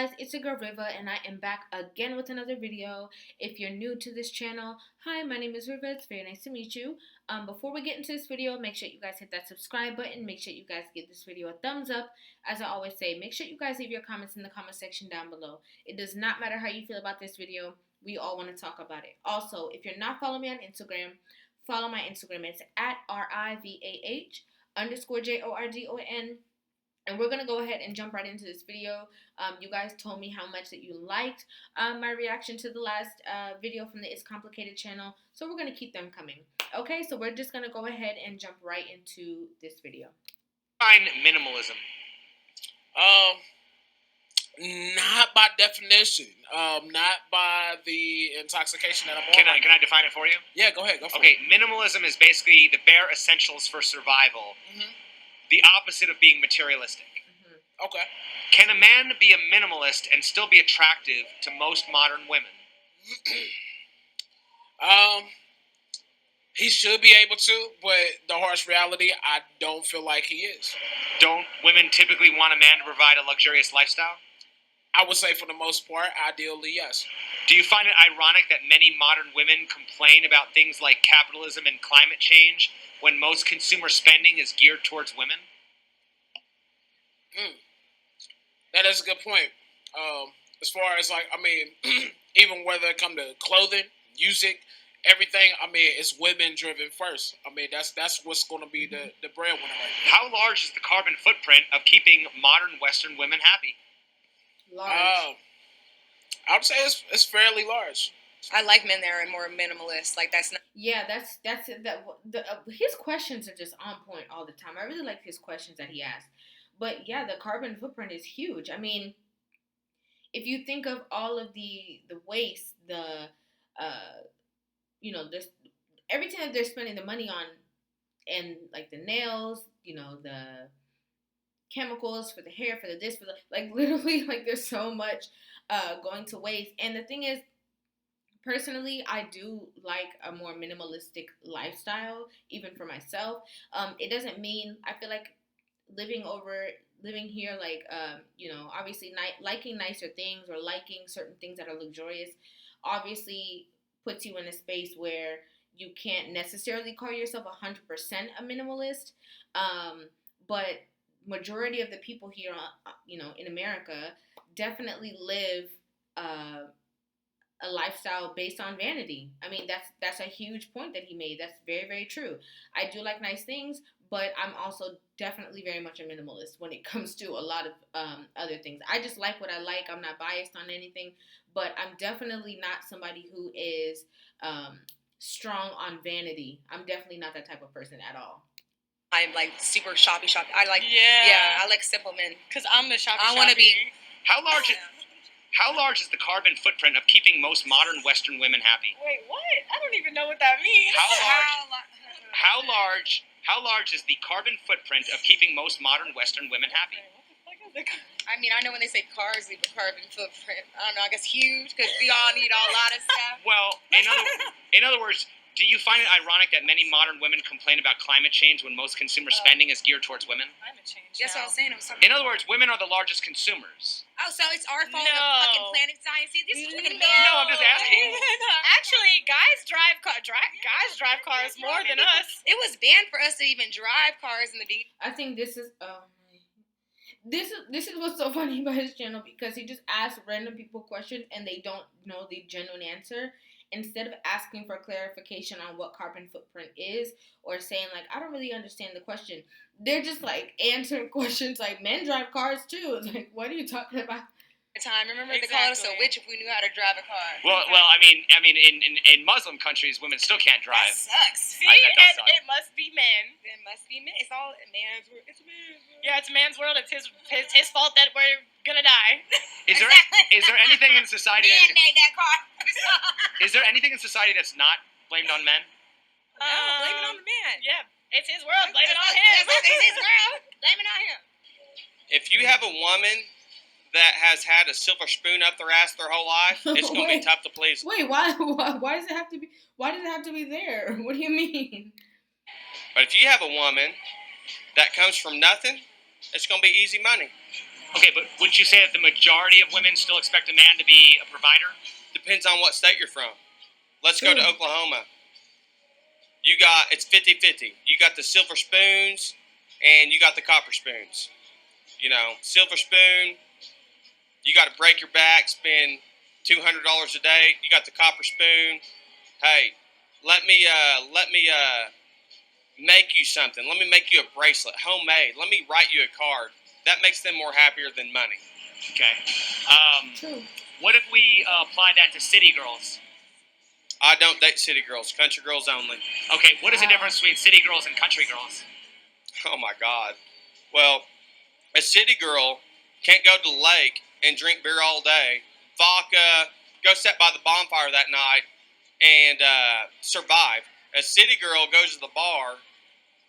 Guys, it's your girl Riva, and I am back again with another video. If you're new to this channel, hi, my name is Riva. It's very nice to meet you. Before we get into this video, make sure you guys hit that subscribe button. Make sure you guys give this video a thumbs up. As I always say, make sure you guys leave your comments in the comment section down below. It does not matter how you feel about this video. We all want to talk about it. Also, if you're not following me on Instagram, follow my Instagram. It's at RIVAH_JORDON. And we're going to go ahead and jump right into this video. You guys told me how much that you liked my reaction to the last video from the It's Complicated channel. So we're going to keep them coming. Okay, so we're just going to go ahead and jump right into this video. Define minimalism. Not by definition. Not by the intoxication that I'm on. Can I define it for you? Yeah, go ahead. Go for it. Okay, minimalism is basically the bare essentials for survival. Mm-hmm. The opposite of being materialistic. Mm-hmm. Okay. Can a man be a minimalist and still be attractive to most modern women? He should be able to, but the harsh reality, I don't feel like he is. Don't women typically want a man to provide a luxurious lifestyle? I would say for the most part, ideally, yes. Do you find it ironic that many modern women complain about things like capitalism and climate change when most consumer spending is geared towards women? That is a good point. As far as even whether it come to clothing, music, everything, it's women driven first. That's what's going to be the breadwinner right now. How large is the carbon footprint of keeping modern Western women happy? Large. I would say it's fairly large. I like men that are more minimalist. Like that's not. Yeah, that's it. His questions are just on point all the time. I really like his questions that he asks. But yeah, the carbon footprint is huge. I mean, if you think of all of the waste, this everything that they're spending the money on, and like the nails, the chemicals for the hair, for the this, for the literally there's so much going to waste. And the thing is, personally, I do like a more minimalistic lifestyle, even for myself. It doesn't mean, I feel like living here, obviously liking nicer things or liking certain things that are luxurious, obviously puts you in a space where you can't necessarily call yourself 100% a minimalist. But majority of the people here, in America, definitely live a lifestyle based on vanity. I mean, that's a huge point that he made. That's very, very true. I do like nice things, but I'm also definitely very much a minimalist when it comes to a lot of other things. I just like what I like. I'm not biased on anything, but I'm definitely not somebody who is strong on vanity. I'm definitely not that type of person at all. I'm like super shoppy. I like I like simple men. Cause I'm the shoppy. I want to be. How large is the carbon footprint of keeping most modern Western women happy? Wait, what? I don't even know what that means. How large is the carbon footprint of keeping most modern Western women happy? What the fuck is it? I mean, I know when they say cars leave a carbon footprint. I don't know. I guess huge because we all need a lot of stuff. Well, in other words, do you find it ironic that many modern women complain about climate change when most consumer spending is geared towards women? Climate change. That's what I was saying. In other words, women are the largest consumers. Oh, so it's our fault. No. The fucking planet science. See, this is fucking No. No, I'm just asking. Actually, guys drive cars more than us. It was banned for us to even drive cars in the beginning. I think this is what's so funny about his channel, because he just asks random people questions and they don't know the genuine answer. Instead of asking for clarification on what carbon footprint is, or saying I don't really understand the question, they're just answering questions like men drive cars too. It's like, what are you talking about? Remember they called us a witch if we knew how to drive a car. Well, I mean, in Muslim countries, women still can't drive. That sucks. See, that does suck. it must be men. It must be men. It's all man's world. It's man's world. Yeah, it's a man's world. It's his fault that we're gonna die. Is there anything in society? Man made that car. Is there anything in society that's not blamed on men? No, blame it on the man. Yeah, it's his world. Blame it on him. It's his world. Blame it on him. If you have a woman that has had a silver spoon up their ass their whole life, it's going to be tough to please. Wait, why does it have to be? Why does it have to be there? What do you mean? But if you have a woman that comes from nothing, it's going to be easy money. Okay, but wouldn't you say that the majority of women still expect a man to be a provider? Depends on what state you're from. Let's go to Oklahoma. It's 50-50. You got the silver spoons and you got the copper spoons. Silver spoon, you got to break your back, spend $200 a day. You got the copper spoon. Hey, let me make you something. Let me make you a bracelet, homemade. Let me write you a card. That makes them more happier than money. Okay. True. What if we apply that to city girls? I don't date city girls. Country girls only. Okay, what is the difference between city girls and country girls? Oh, my God. Well, a city girl can't go to the lake and drink beer all day, vodka, go sit by the bonfire that night, and survive. A city girl goes to the bar,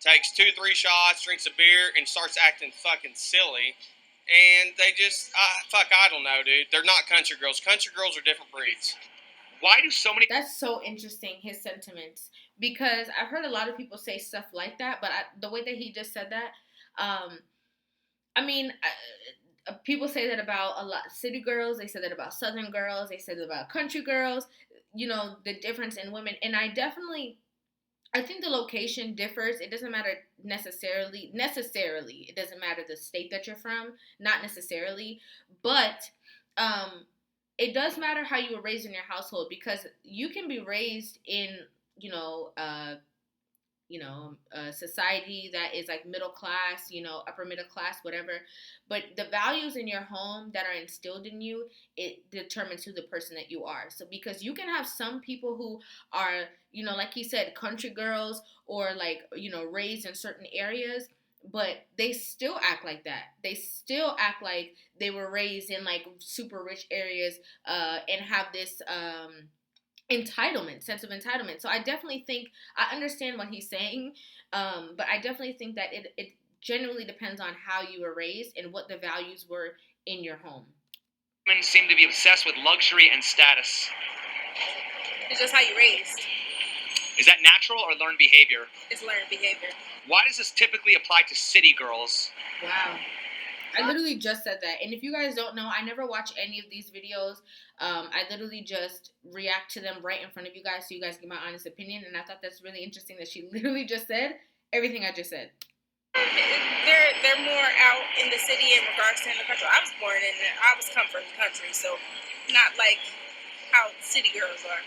takes 2-3 shots, drinks a beer, and starts acting fucking silly. And they just, I don't know, dude. They're not country girls. Country girls are different breeds. Why do so many... That's so interesting, his sentiments. Because I've heard a lot of people say stuff like that, but the way that he just said that, people say that about a lot of city girls. They say that about southern girls. They say that about country girls. The difference in women. And I think the location differs. It doesn't matter necessarily. It doesn't matter the state that you're from. Not necessarily. But it does matter how you were raised in your household, because you can be raised in, a society that is like middle class, upper middle class, whatever. But the values in your home that are instilled in you, it determines who the person that you are. So because you can have some people who are, like he said, country girls, or like, raised in certain areas, but they still act like that. They still act like they were raised in like super rich areas, and have this sense of entitlement. So I definitely think I understand what he's saying, but I definitely think that it genuinely depends on how you were raised and what the values were in your home. Women seem to be obsessed with luxury and status. It's just how you raised. Is that natural or learned behavior? It's learned behavior. Why does this typically apply to city girls? Wow. I literally just said that. And if you guys don't know, I never watch any of these videos. I literally just react to them right in front of you guys so you guys get my honest opinion. And I thought that's really interesting that she literally just said everything I just said. They're more out in the city in regards to in the country. I was come from the country, so not like how city girls are.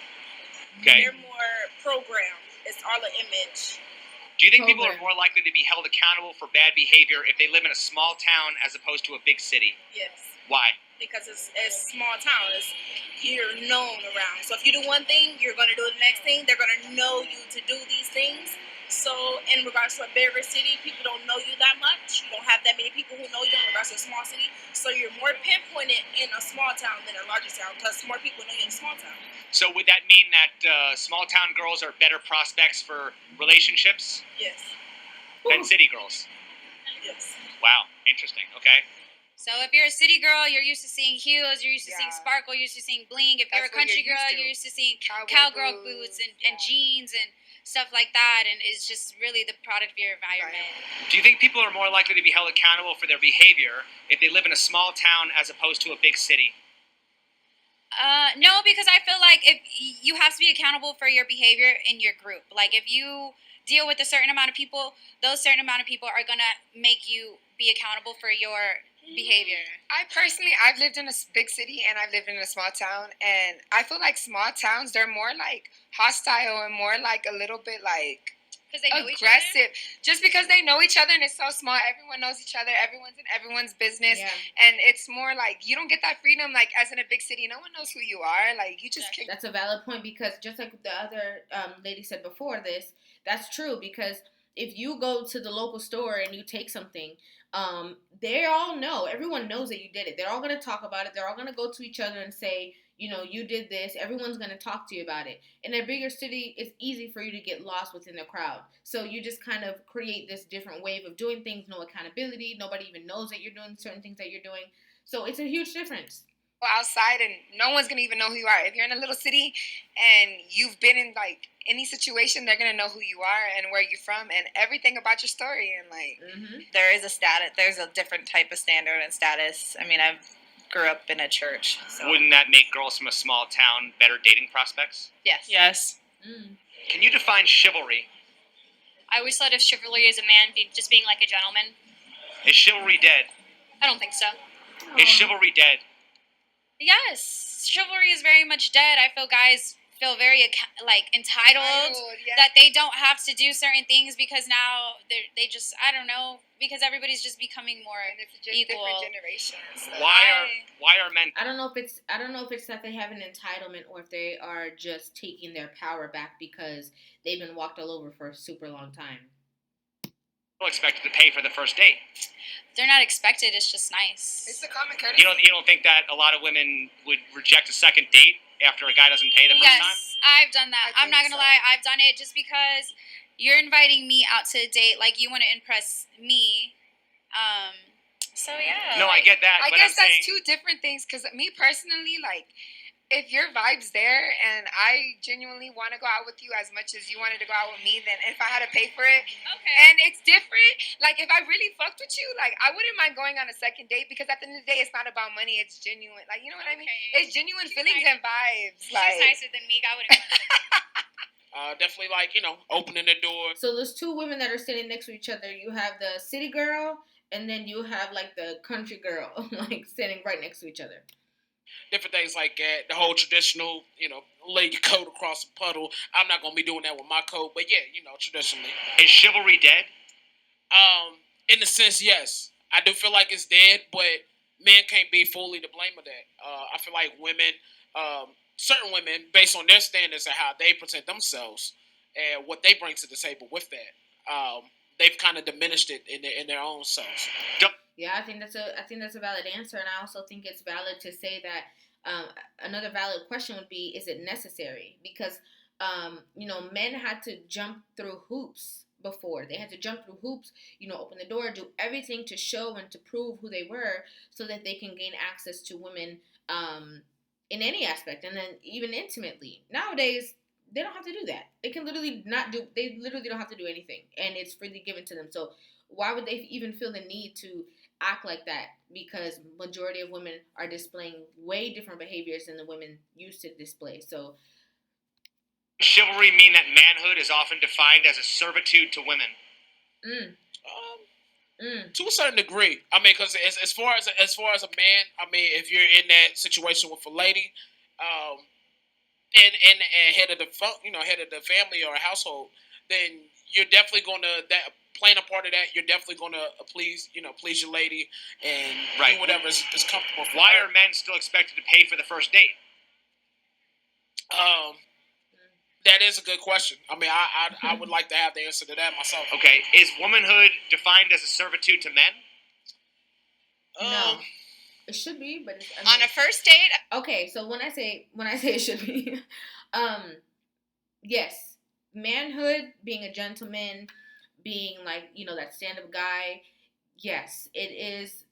Okay. They're more programmed. It's all an image. Do you think people are more likely to be held accountable for bad behavior if they live in a small town as opposed to a big city? Yes. Why? Because it's a small town. You're known around. So if you do one thing, you're going to do the next thing. They're going to know you to do these things. So in regards to a bigger city, people don't know you that much. You don't have that many people who know you in regards to a small city. So you're more pinpointed in a small town than a larger town because more people know you in a small town. So would that mean that small town girls are better prospects for relationships? Yes. Than city girls? Yes. Wow, interesting. Okay. So if you're a city girl, you're used to seeing heels, you're used to seeing sparkle, you're used to seeing bling. If you're a country girl, you're used to seeing cowgirl boots and jeans and stuff like that, and it's just really the product of your environment. Do you think people are more likely to be held accountable for their behavior if they live in a small town as opposed to a big city? No, because I feel like if you have to be accountable for your behavior in your group. Like if you deal with a certain amount of people, those certain amount of people are gonna make you be accountable for your behavior. I've lived in a big city and I've lived in a small town, and I feel like small towns, they're more like hostile and more like a little bit like Because they know aggressive, just because they know each other and it's so small. Everyone knows each other. Everyone's in everyone's business, and it's more like you don't get that freedom like as in a big city. No one knows who you are. Like you just can't. That's a valid point, because just like the other lady said before this, that's true. Because if you go to the local store and you take something, they all know. Everyone knows that you did it. They're all gonna talk about it. They're all gonna go to each other and say, you know, you did this. Everyone's going to talk to you about it. In a bigger city, it's easy for you to get lost within the crowd. So you just kind of create this different wave of doing things, no accountability. Nobody even knows that you're doing certain things that you're doing. So it's a huge difference. go outside and no one's gonna even know who you are. If you're in a little city and you've been in like any situation, they're gonna know who you are and where you're from and everything about your story. And like, there is a status. There's a different type of standard and status. I mean, I grew up in a church. So. Wouldn't that make girls from a small town better dating prospects? Yes. Yes. Can you define chivalry? I always thought of chivalry as a man just being like a gentleman. Is chivalry dead? I don't think so. Is chivalry dead? Yes, chivalry is very much dead. I feel guys feel very entitled yeah. that they don't have to do certain things because now they just, I don't know, because everybody's just becoming more And it's just equal. different generations. So. Why are men? I don't know if it's that they have an entitlement or if they are just taking their power back because they've been walked all over for a super long time. Still expected to pay for the first date? They're not expected. It's just nice. It's a common courtesy. You don't think that a lot of women would reject a second date after a guy doesn't pay the first time? Yes, I've done that. I'm not gonna lie. I've done it just because you're inviting me out to a date, like you want to impress me. So yeah. No, I get that. I but guess I'm that's saying, two different things. Because me personally, like, if your vibe's there and I genuinely want to go out with you as much as you wanted to go out with me, then if I had to pay for it, Okay. and it's different, like if I really fucked with you, like I wouldn't mind going on a second date because at the end of the day, it's not about money, it's genuine. Like, you know what I mean? It's genuine feelings and vibes. She's Like, nicer than me. I wouldn't. Definitely like, opening the door. So there's two women that are sitting next to each other. You have the city girl, and then you have like the country girl, like standing right next to each other. Different things like that. The whole traditional, lay your coat across a puddle. I'm not gonna be doing that with my coat, but yeah, traditionally. is chivalry dead? In a sense, yes. I do feel like it's dead, but men can't be fully to blame of that. I feel like women, certain women, based on their standards and how they present themselves and what they bring to the table with that, they've kind of diminished it in their own selves. Yeah, I think that's a valid answer, and I also think it's valid to say that another valid question would be: is it necessary? Because men had to jump through hoops before. They had to jump through hoops, open the door, do everything to show and to prove who they were, so that they can gain access to women in any aspect, and then even intimately. Nowadays, they don't have to do that. They can literally not do. They literally don't have to do anything, and it's freely given to them. So why would they even feel the need to act like that? Because majority of women are displaying way different behaviors than the women used to display. So Chivalry mean that manhood is often defined as a servitude to women? To a certain degree. I mean, because as far as a man, I mean, if you're in that situation with a lady, and head of the head of the family or household, then you're definitely gonna playing a part of that. You're definitely gonna please your lady and do whatever is comfortable for Why her. are men still expected to pay for the first date? That is a good question. I mean, I would like to have the answer to that myself. Okay, is womanhood defined as a servitude to men? no, it should be, but On a first date, okay. So when I say it should be, yes, manhood, being a gentleman, being like that stand-up guy, yes, it is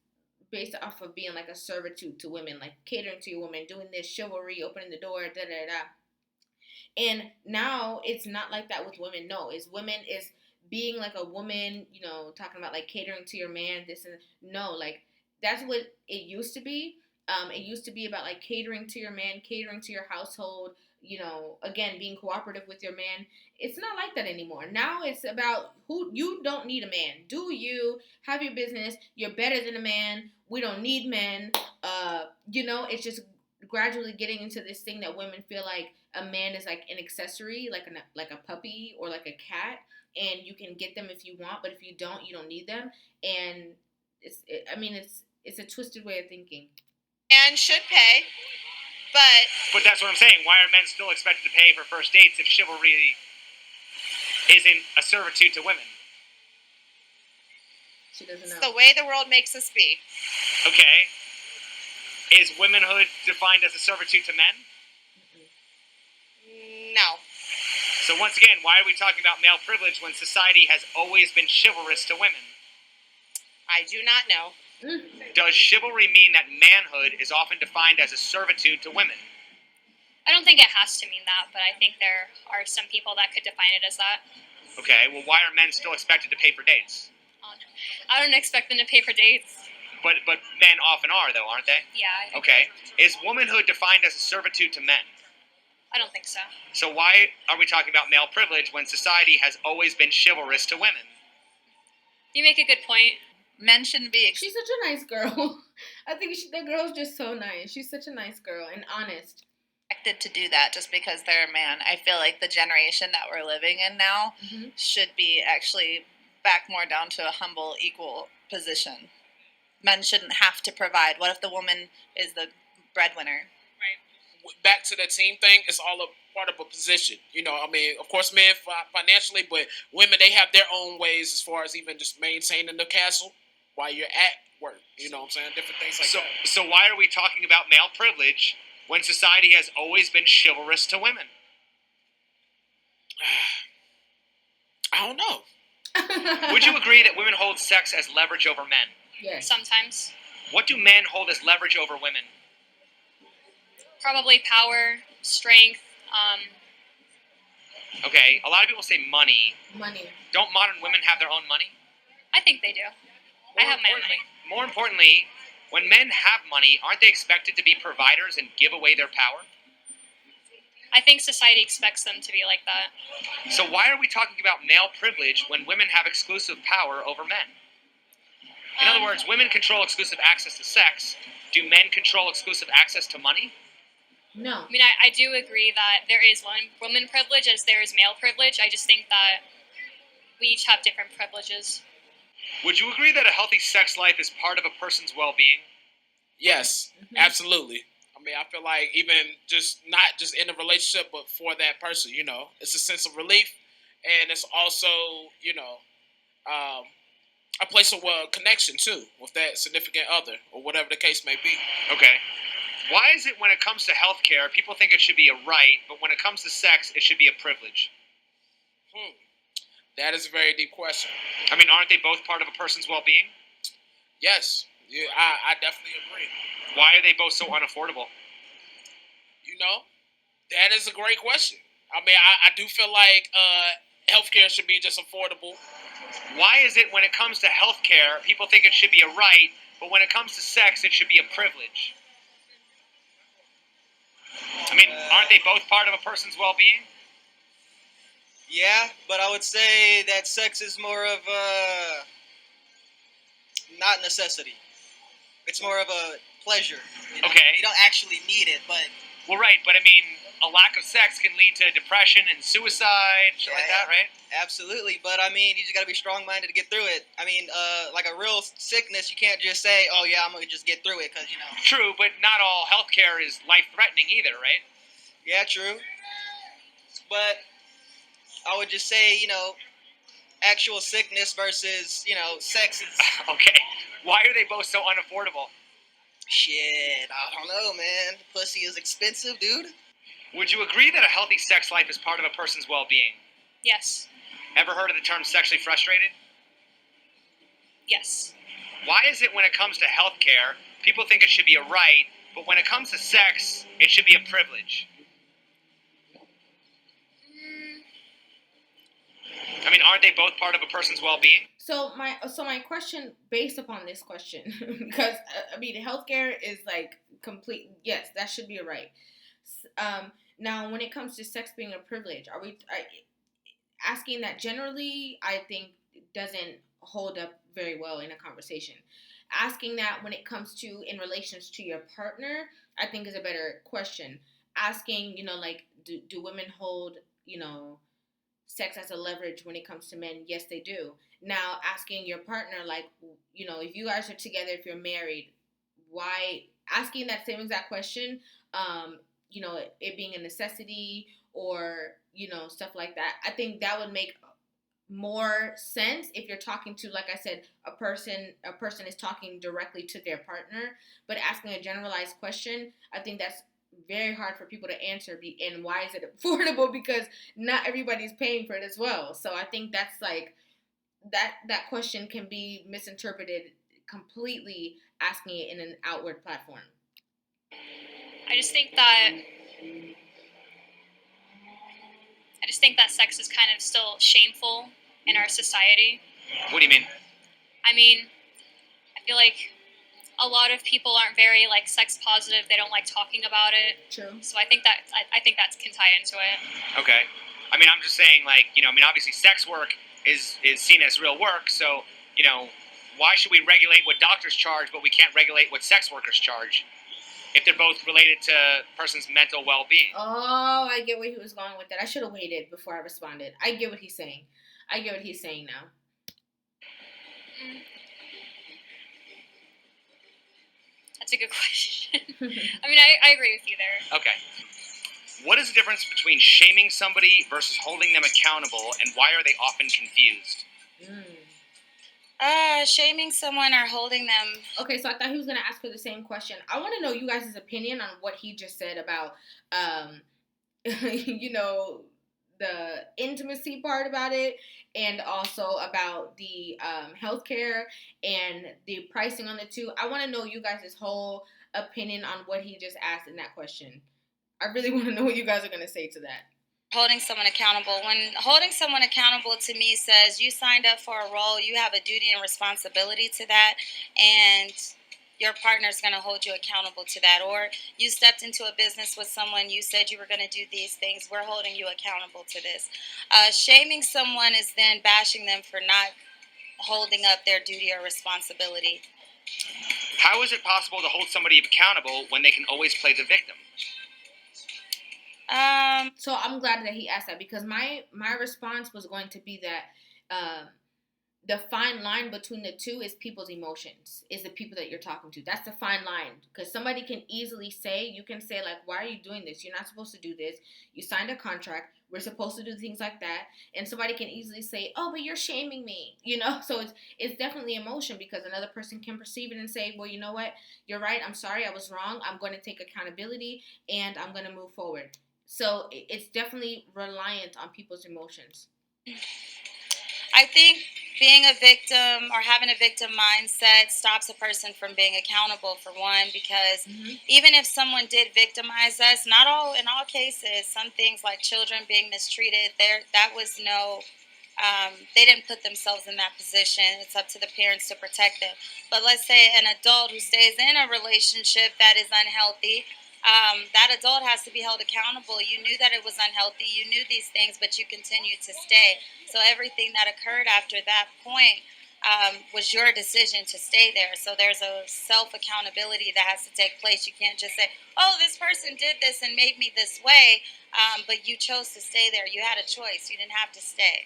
based off of being like a servitude to women, like catering to your woman, doing this chivalry, opening the door, da da da. And now it's not like that with women. No, it's women is being like a woman, talking about like catering to your man, this and no, like that's what it used to be. It used to be about like catering to your man, catering to your household, again, being cooperative with your man. It's not like that anymore. Now it's about who you don't need a man. Do you have your business? You're better than a man. We don't need men. It's just gradually getting into this thing that women feel like a man is like an accessory, like a puppy or like a cat, and you can get them if you want, but if you don't need them. And it's a twisted way of thinking. and should pay, but that's what I'm saying. Why are men still expected to pay for first dates if chivalry isn't a servitude to women? She doesn't know. it's the way the world makes us be. Okay. Is womanhood defined as a servitude to men? No. So once again, why are we talking about male privilege when society has always been chivalrous to women? I do not know. Does chivalry mean that manhood is often defined as a servitude to women? I don't think it has to mean that, but I think there are some people that could define it as that. Okay, well, why are men still expected to pay for dates? I don't expect them to pay for dates. But men often are, though, aren't they? Yeah. Okay. Is womanhood defined as a servitude to men? I don't think so. So why are we talking about male privilege when society has always been chivalrous to women? You make a good point. Men shouldn't be. She's such a nice girl. I think the girl's just so nice. She's such a nice girl and honest. Expected to do that just because they're a man. I feel like the generation that we're living in now should be actually back more down to a humble, equal position. Men shouldn't have to provide. What if the woman is the breadwinner? Right. Back to the team thing, it's all a part of a position. You know, I mean, of course, men financially, but women, they have their own ways as far as even just maintaining the castle while you're at work. You know what I'm saying? Different things like that. So why are we talking about male privilege when society has always been chivalrous to women? I don't know. Would you agree that women hold sex as leverage over men? Yes. Sometimes. What do men hold as leverage over women? Probably power, strength. Okay, a lot of people say money. Money. Don't modern women have their own money? I think they do. I have my own money. More importantly, when men have money, aren't they expected to be providers and give away their power? I think society expects them to be like that. So why are we talking about male privilege when women have exclusive power over men? In other words, women control exclusive access to sex. Do men control exclusive access to money? No. I mean, I do agree that there is woman privilege as there is male privilege. I just think that we each have different privileges. Would you agree that a healthy sex life is part of a person's well-being? Yes, absolutely. I mean, I feel like even just not just in a relationship, but for that person, you know, it's a sense of relief, and it's also, you know, a place of connection too with that significant other or whatever the case may be. Okay. Why is it when it comes to healthcare, people think it should be a right, but when it comes to sex, it should be a privilege? That is a very deep question. I mean, aren't they both part of a person's well-being? Yes, yeah, I definitely agree. Why are they both so unaffordable? You know, that is a great question. I mean, I do feel like healthcare should be just affordable. Why is it when it comes to healthcare, people think it should be a right, but when it comes to sex, it should be a privilege? I mean, aren't they both part of a person's well-being? Yeah, but I would say that sex is more of a not necessity. It's more of a pleasure. You know? Okay. You don't actually need it, but... Well, right, but I mean, a lack of sex can lead to depression and suicide, shit like that, right? Absolutely, but I mean, you just gotta be strong-minded to get through it. I mean, like a real sickness, you can't just say, oh yeah, I'm gonna just get through it, because, you know... True, but not all healthcare is life-threatening either, right? Yeah, true. But I would just say, you know, actual sickness versus, you know, sex is... Okay. Why are they both so unaffordable? Shit, I don't know, man. Pussy is expensive, dude. Would you agree that a healthy sex life is part of a person's well-being? Yes. Ever heard of the term sexually frustrated? Yes. Why is it when it comes to healthcare, people think it should be a right, but when it comes to sex, it should be a privilege? I mean, aren't they both part of a person's well-being? So my question based upon this question, because I mean, healthcare is like complete. Yes, that should be a right. Now, when it comes to sex being a privilege, are we asking that generally? I think doesn't hold up very well in a conversation. Asking that when it comes to in relations to your partner, I think is a better question. Asking, you know, like do women hold, you know, sex as a leverage when it comes to men? Yes, they do. Now, asking your partner, like, you know, if you guys are together, if you're married, why, asking that same exact question, you know, it being a necessity or, you know, stuff like that, I think that would make more sense if you're talking to, like I said, a person is talking directly to their partner. But asking a generalized question, I think that's very hard for people to answer. And why is it affordable? Because not everybody's paying for it as well. So I think that's like that question can be misinterpreted completely asking it in an outward platform. I just think that sex is kind of still shameful in our society. What do you mean? I mean, I feel like a lot of people aren't very like sex positive. They don't like talking about it. True. So I think that can tie into it. Okay. I mean, I'm just saying, like, obviously sex work is seen as real work, so, why should we regulate what doctors charge, but we can't regulate what sex workers charge if they're both related to a person's mental well-being? Oh, I get where he was going with that. I should have waited before I responded. I get what he's saying. Now. That's a good question. I mean, I agree with you there. Okay. What is the difference between shaming somebody versus holding them accountable, and why are they often confused? Shaming someone or holding them. Okay, so I thought he was going to ask her the same question. I want to know you guys' opinion on what he just said about, the intimacy part about it, and also about the healthcare and the pricing on the two. I want to know you guys' whole opinion on what he just asked in that question. I really want to know what you guys are going to say to that. Holding someone accountable. When holding someone accountable to me says you signed up for a role, you have a duty and responsibility to that, and your partner's going to hold you accountable to that. Or you stepped into a business with someone, you said you were going to do these things, we're holding you accountable to this. Shaming someone is then bashing them for not holding up their duty or responsibility. How is it possible to hold somebody accountable when they can always play the victim? So I'm glad that he asked that, because my response was going to be that the fine line between the two is people's emotions, is the people that you're talking to. That's the fine line, because somebody can easily say, you can say like, why are you doing this? You're not supposed to do this. You signed a contract. We're supposed to do things like that. And somebody can easily say, oh, but you're shaming me, So it's definitely emotion, because another person can perceive it and say, well, you know what? You're right. I'm sorry. I was wrong. I'm going to take accountability and I'm going to move forward. So it's definitely reliant on people's emotions. I think being a victim or having a victim mindset stops a person from being accountable, for one, because even if someone did victimize us, in all cases, some things like children being mistreated, they didn't put themselves in that position. It's up to the parents to protect them. But let's say an adult who stays in a relationship that is unhealthy, that adult has to be held accountable. You knew that it was unhealthy. You knew these things, but you continued to stay. So everything that occurred after that point was your decision to stay there. So there's a self-accountability that has to take place. You can't just say, oh, this person did this and made me this way, but you chose to stay there. You had a choice. You didn't have to stay.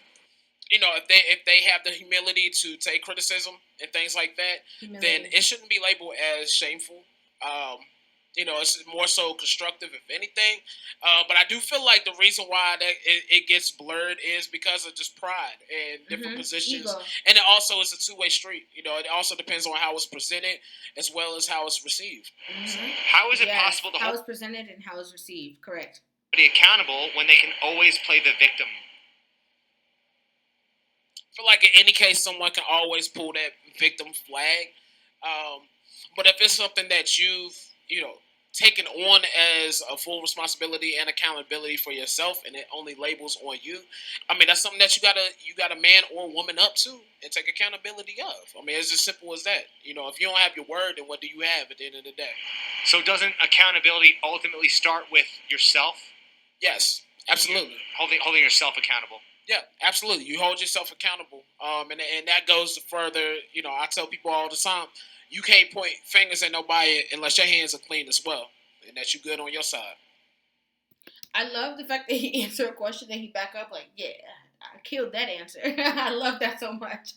If they have the humility to take criticism and things like that, then it shouldn't be labeled as shameful. It's more so constructive, if anything. But I do feel like the reason why that it gets blurred is because of just pride and different positions. Ego. And it also is a two-way street. It also depends on how it's presented as well as how it's received. How is it possible to hold... How it's presented and how it's received, correct. ...be accountable when they can always play the victim? I feel like in any case, someone can always pull that victim flag. But if it's something that you've, taken on as a full responsibility and accountability for yourself, and it only labels on you, that's something that you gotta man or woman up to and take accountability of. It's as simple as that. If you don't have your word, then what do you have at the end of the day? So doesn't accountability ultimately start with yourself? Yes, absolutely. Holding yourself accountable. Yeah, absolutely. You hold yourself accountable. And that goes further. I tell people all the time, you can't point fingers at nobody unless your hands are clean as well, and that you good on your side. I love the fact that he answered a question and he back up like, yeah, I killed that answer. I love that so much.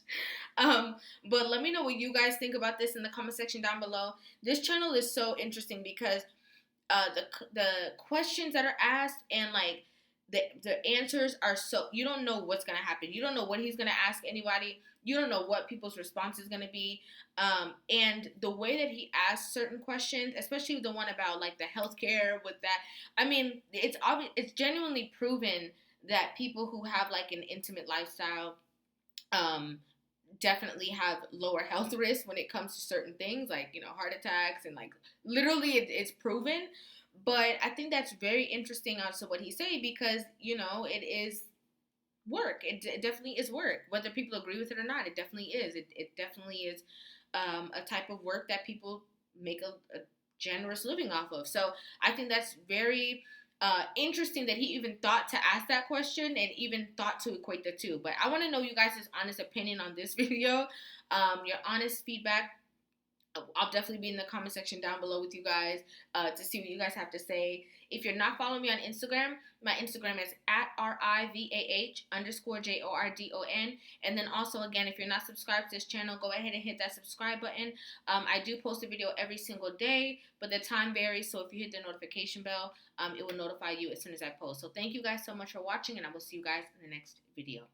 But let me know what you guys think about this in the comment section down below. This channel is so interesting because the questions that are asked and like the answers are so, you don't know what's going to happen. You don't know what he's going to ask anybody. You don't know what people's response is going to be. And the way that he asks certain questions, especially the one about like the healthcare with that, it's obvious, it's genuinely proven that people who have like an intimate lifestyle, definitely have lower health risks when it comes to certain things, like, you know, heart attacks, and like literally it's proven. But I think that's very interesting also what he say, because, you know, it is work. It definitely is work, whether people agree with it or not. It definitely is. It definitely is a type of work that people make a generous living off of. So I think that's very interesting that he even thought to ask that question and even thought to equate the two. But I want to know you guys' honest opinion on this video, your honest feedback. I'll definitely be in the comment section down below with you guys to see what you guys have to say. If you're not following me on Instagram, my Instagram is @RIVAH_JORDON. And then also, again, if you're not subscribed to this channel, go ahead and hit that subscribe button. I do post a video every single day, but the time varies. So if you hit the notification bell, it will notify you as soon as I post. So thank you guys so much for watching, and I will see you guys in the next video.